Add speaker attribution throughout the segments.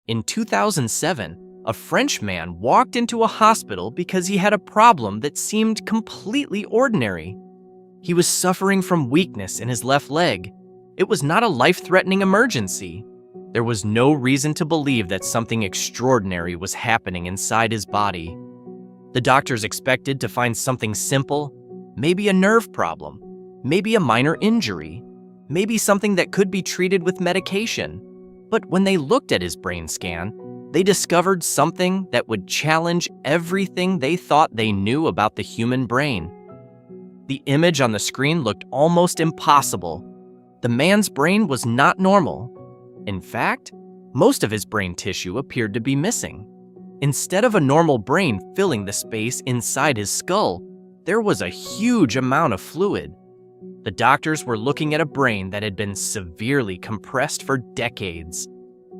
Speaker 1: In 2007, a French man walked into a hospital because he had a problem that seemed completely ordinary. He was suffering from weakness in his left leg. It was not a life-threatening emergency. There was no reason to believe that something extraordinary was happening inside his body. The doctors expected to find something simple, maybe a nerve problem, maybe a minor injury, maybe something that could be treated with medication. But when they looked at his brain scan, they discovered something that would challenge everything they thought they knew about the human brain. The image on the screen looked almost impossible. The man's brain was not normal. In fact, most of his brain tissue appeared to be missing. Instead of a normal brain filling the space inside his skull, there was a huge amount of fluid. The doctors were looking at a brain that had been severely compressed for decades.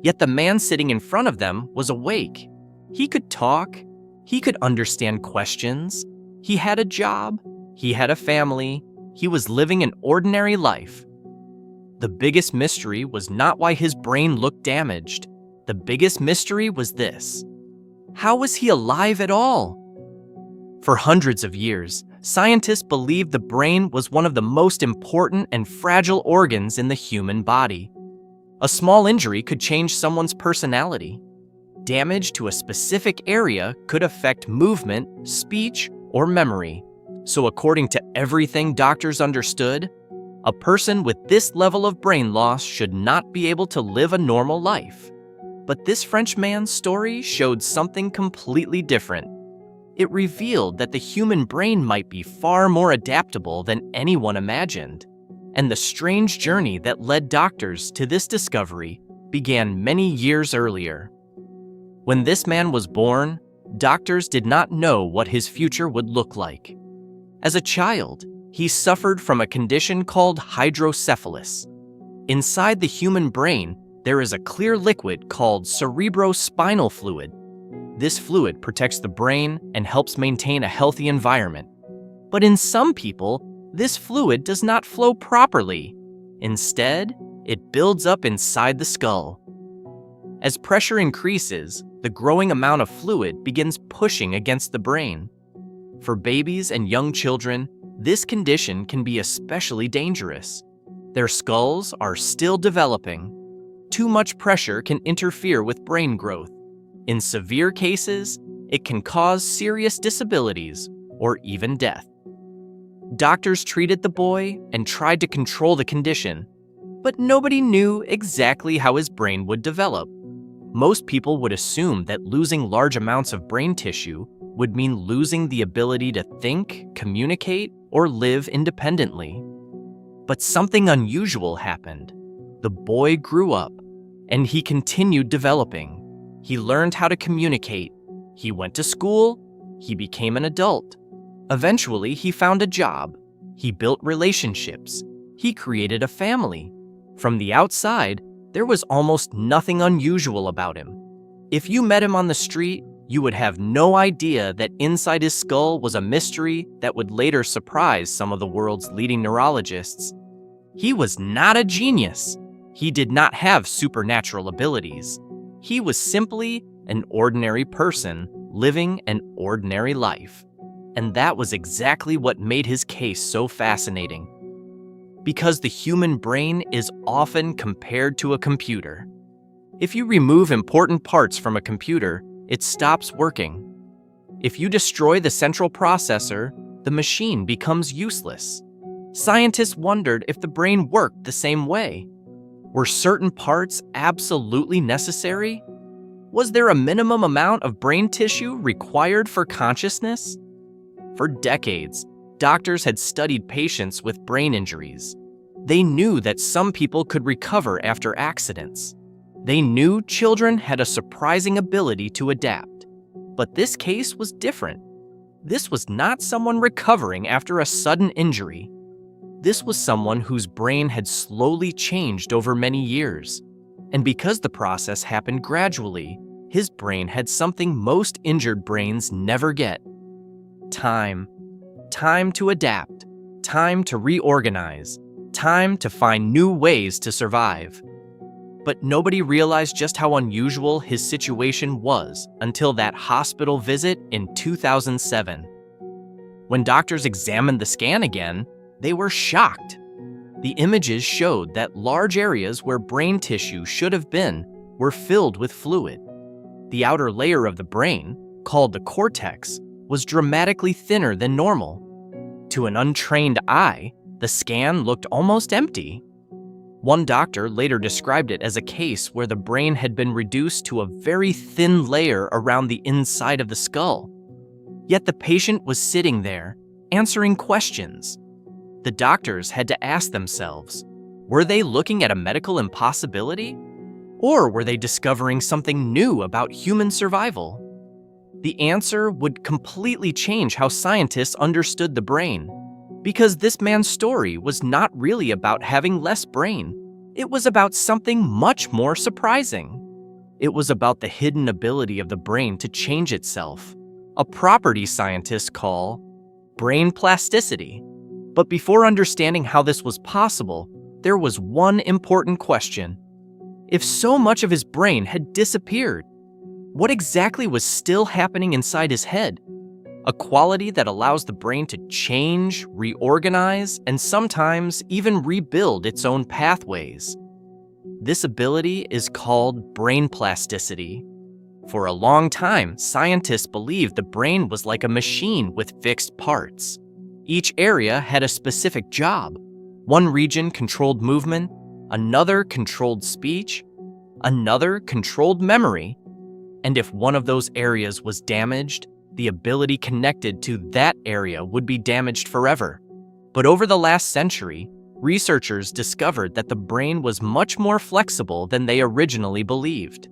Speaker 1: Yet the man sitting in front of them was awake. He could talk. He could understand questions. He had a job. He had a family. He was living an ordinary life. The biggest mystery was not why his brain looked damaged. The biggest mystery was this: how was he alive at all? For hundreds of years, scientists believed the brain was one of the most important and fragile organs in the human body. A small injury could change someone's personality. Damage to a specific area could affect movement, speech, or memory. So according to everything doctors understood, a person with this level of brain loss should not be able to live a normal life. But this French man's story showed something completely different. It revealed that the human brain might be far more adaptable than anyone imagined. And the strange journey that led doctors to this discovery began many years earlier. When this man was born, doctors did not know what his future would look like. As a child, he suffered from a condition called hydrocephalus. Inside the human brain, there is a clear liquid called cerebrospinal fluid. This fluid protects the brain and helps maintain a healthy environment. But in some people, this fluid does not flow properly. Instead, it builds up inside the skull. As pressure increases, the growing amount of fluid begins pushing against the brain. For babies and young children, this condition can be especially dangerous. Their skulls are still developing. Too much pressure can interfere with brain growth. In severe cases, it can cause serious disabilities or even death. Doctors treated the boy and tried to control the condition, but nobody knew exactly how his brain would develop. Most people would assume that losing large amounts of brain tissue would mean losing the ability to think, communicate, or live independently. But something unusual happened. The boy grew up, and he continued developing. He learned how to communicate. He went to school. He became an adult. Eventually, he found a job. He built relationships. He created a family. From the outside, there was almost nothing unusual about him. If you met him on the street, you would have no idea that inside his skull was a mystery that would later surprise some of the world's leading neurologists. He was not a genius. He did not have supernatural abilities. He was simply an ordinary person living an ordinary life. And that was exactly what made his case so fascinating. Because the human brain is often compared to a computer. If you remove important parts from a computer, it stops working. If you destroy the central processor, the machine becomes useless. Scientists wondered if the brain worked the same way. Were certain parts absolutely necessary? Was there a minimum amount of brain tissue required for consciousness? For decades, doctors had studied patients with brain injuries. They knew that some people could recover after accidents. They knew children had a surprising ability to adapt. But this case was different. This was not someone recovering after a sudden injury. This was someone whose brain had slowly changed over many years. And because the process happened gradually, his brain had something most injured brains never get. Time. Time to adapt. Time to reorganize. Time to find new ways to survive. But nobody realized just how unusual his situation was until that hospital visit in 2007. When doctors examined the scan again, they were shocked. The images showed that large areas where brain tissue should have been were filled with fluid. The outer layer of the brain, called the cortex, was dramatically thinner than normal. To an untrained eye, the scan looked almost empty. One doctor later described it as a case where the brain had been reduced to a very thin layer around the inside of the skull. Yet the patient was sitting there, answering questions. The doctors had to ask themselves, were they looking at a medical impossibility? Or were they discovering something new about human survival? The answer would completely change how scientists understood the brain, because this man's story was not really about having less brain. It was about something much more surprising. It was about the hidden ability of the brain to change itself, a property scientists call brain plasticity. But before understanding how this was possible, there was one important question. If so much of his brain had disappeared, what exactly was still happening inside his head? A quality that allows the brain to change, reorganize, and sometimes even rebuild its own pathways. This ability is called brain plasticity. For a long time, scientists believed the brain was like a machine with fixed parts. Each area had a specific job. One region controlled movement, another controlled speech, another controlled memory. And if one of those areas was damaged, the ability connected to that area would be damaged forever. But over the last century, researchers discovered that the brain was much more flexible than they originally believed.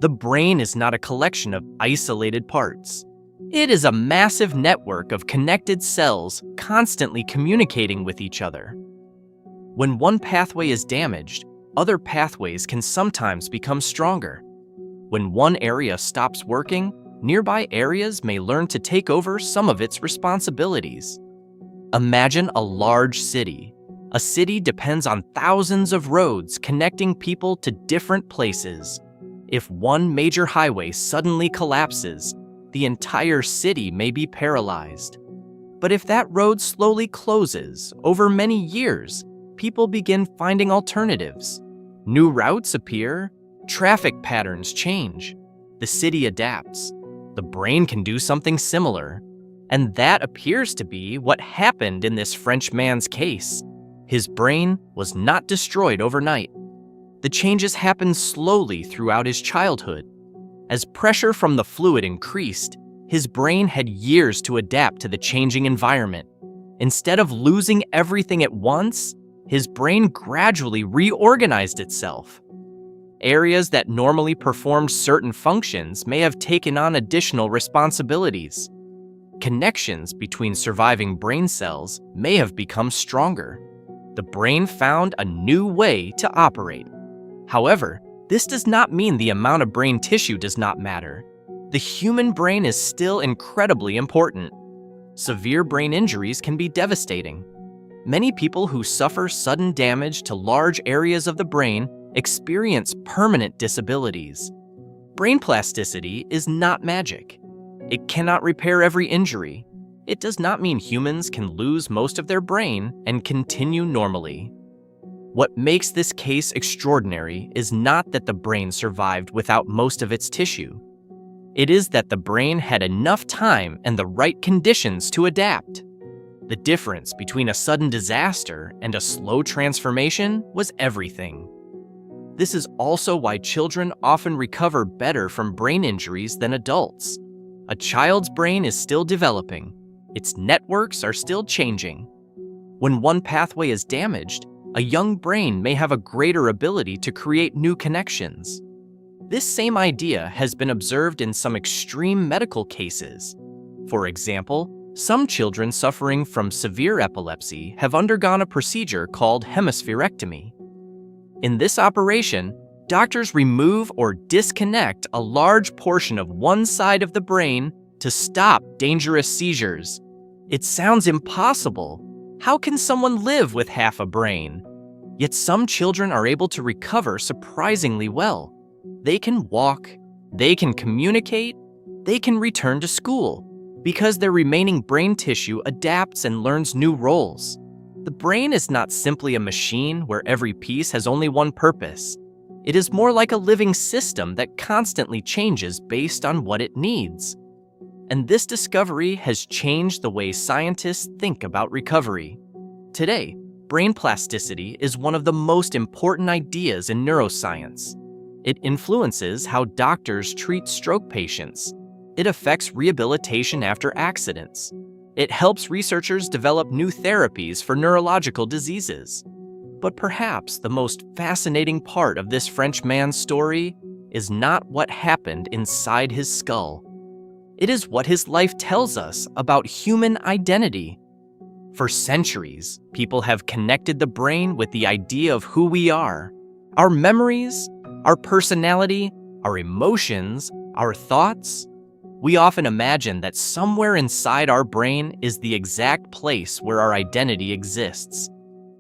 Speaker 1: The brain is not a collection of isolated parts. It is a massive network of connected cells constantly communicating with each other. When one pathway is damaged, other pathways can sometimes become stronger. When one area stops working, nearby areas may learn to take over some of its responsibilities. Imagine a large city. A city depends on thousands of roads connecting people to different places. If one major highway suddenly collapses, the entire city may be paralyzed. But if that road slowly closes over many years, people begin finding alternatives. New routes appear, traffic patterns change, the city adapts. The brain can do something similar. And that appears to be what happened in this French man's case. His brain was not destroyed overnight. The changes happened slowly throughout his childhood. As pressure from the fluid increased, his brain had years to adapt to the changing environment. Instead of losing everything at once, his brain gradually reorganized itself. Areas that normally performed certain functions may have taken on additional responsibilities. Connections between surviving brain cells may have become stronger. The brain found a new way to operate. However, this does not mean the amount of brain tissue does not matter. The human brain is still incredibly important. Severe brain injuries can be devastating. Many people who suffer sudden damage to large areas of the brain experience permanent disabilities. Brain plasticity is not magic. It cannot repair every injury. It does not mean humans can lose most of their brain and continue normally. What makes this case extraordinary is not that the brain survived without most of its tissue. It is that the brain had enough time and the right conditions to adapt. The difference between a sudden disaster and a slow transformation was everything. This is also why children often recover better from brain injuries than adults. A child's brain is still developing. Its networks are still changing. When one pathway is damaged, a young brain may have a greater ability to create new connections. This same idea has been observed in some extreme medical cases. For example, some children suffering from severe epilepsy have undergone a procedure called hemispherectomy. In this operation, doctors remove or disconnect a large portion of one side of the brain to stop dangerous seizures. It sounds impossible. How can someone live with half a brain? Yet some children are able to recover surprisingly well. They can walk, they can communicate, they can return to school because their remaining brain tissue adapts and learns new roles. The brain is not simply a machine where every piece has only one purpose. It is more like a living system that constantly changes based on what it needs. And this discovery has changed the way scientists think about recovery. Today, brain plasticity is one of the most important ideas in neuroscience. It influences how doctors treat stroke patients. It affects rehabilitation after accidents. It helps researchers develop new therapies for neurological diseases. But perhaps the most fascinating part of this French man's story is not what happened inside his skull. It is what his life tells us about human identity. For centuries, people have connected the brain with the idea of who we are. Our memories, our personality, our emotions, our thoughts. We often imagine that somewhere inside our brain is the exact place where our identity exists.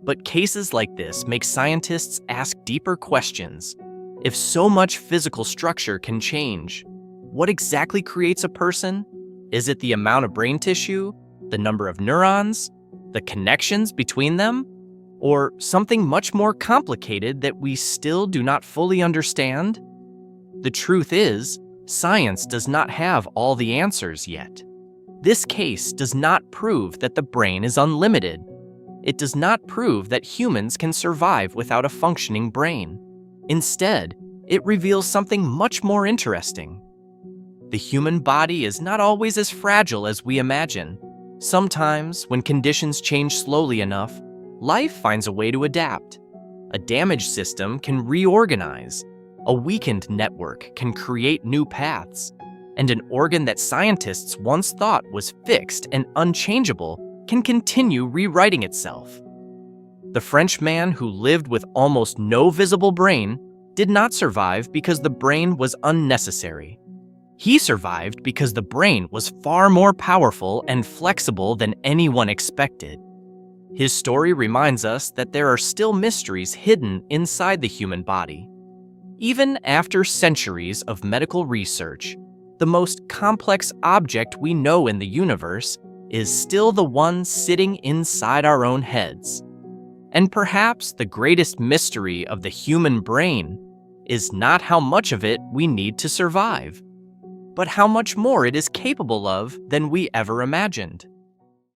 Speaker 1: But cases like this make scientists ask deeper questions. If so much physical structure can change, what exactly creates a person? Is it the amount of brain tissue, the number of neurons, the connections between them, or something much more complicated that we still do not fully understand? The truth is, science does not have all the answers yet. This case does not prove that the brain is unlimited. It does not prove that humans can survive without a functioning brain. Instead, it reveals something much more interesting. The human body is not always as fragile as we imagine. Sometimes, when conditions change slowly enough, life finds a way to adapt. A damaged system can reorganize. A weakened network can create new paths. And an organ that scientists once thought was fixed and unchangeable can continue rewriting itself. The French man who lived with almost no visible brain did not survive because the brain was unnecessary. He survived because the brain was far more powerful and flexible than anyone expected. His story reminds us that there are still mysteries hidden inside the human body. Even after centuries of medical research, the most complex object we know in the universe is still the one sitting inside our own heads. And perhaps the greatest mystery of the human brain is not how much of it we need to survive, but how much more it is capable of than we ever imagined.